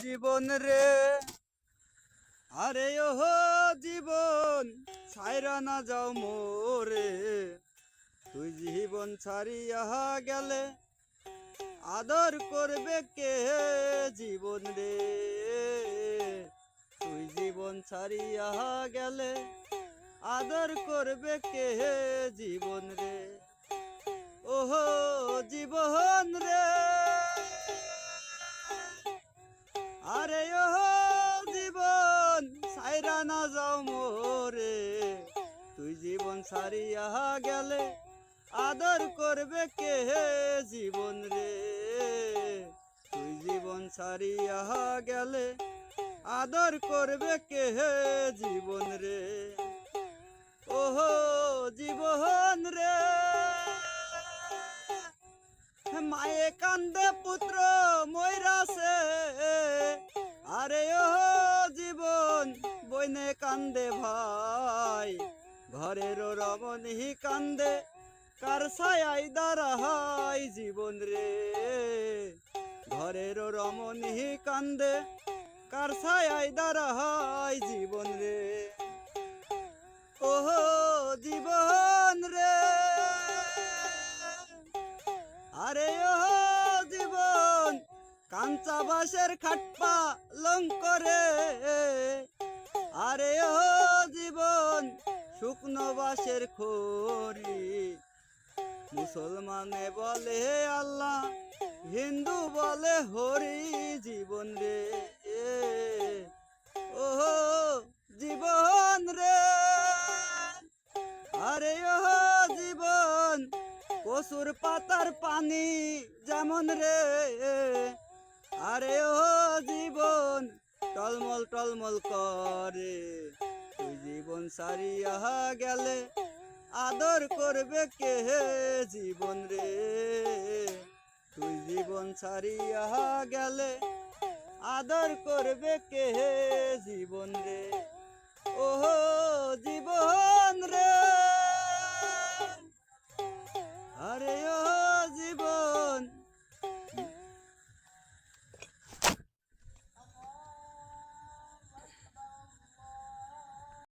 জীবন রে, আরে ওহো জীবন ছাইরা না যাও মোরে। তুই জীবন ছাড়িয়া গেলে আদর করবে কে জীবন রে। তুই জীবন ছাড়িয়া গেলে আদর করবে কে জীবন রে। ওহো জীবন রে, আরে ওহো জীবন ছাইরা না যাও মোরে। তুই জীবন ছাড়িয়া গেলে আদর করবে কে জীবন রে। তুই জীবন ছাড়িয়া গেলে আদর করবে কে জীবন রে। ওহো জীবন রে, মায়ে কান্দে পুত্র ময়রাছে, আরে ও জীবন বইনে কান্দে ভাই। ঘরের রমণী কান্দে কার ছায়ায় দাঁড়াই জীবন রে। ঘরের রমণী কান্দে কার ছায়ায় দাঁড়াই জীবন রে। ওহো জীবন রে, আরে ও জীবন কাঞ্চা বাঁশের খাটপা লঙ্করে, আরে ও জীবন শুকনো বাঁশের খড়ি। মুসলমানে বলে আল্লাহ, হিন্দু বলে হরি জীবন রে। ও জীবন রে, আরে ও জীবন কসুর পাতার পানি যেমন রে। আরে ও জীবন টলমল টলমল করে। তুই জীবন ছাড়িয়া গেলে আদর করবে কে জীবন রে। তুই জীবন ছাড়িয়া গেলে আদর করবে কে জীবন রে। ওহো জীবন রে।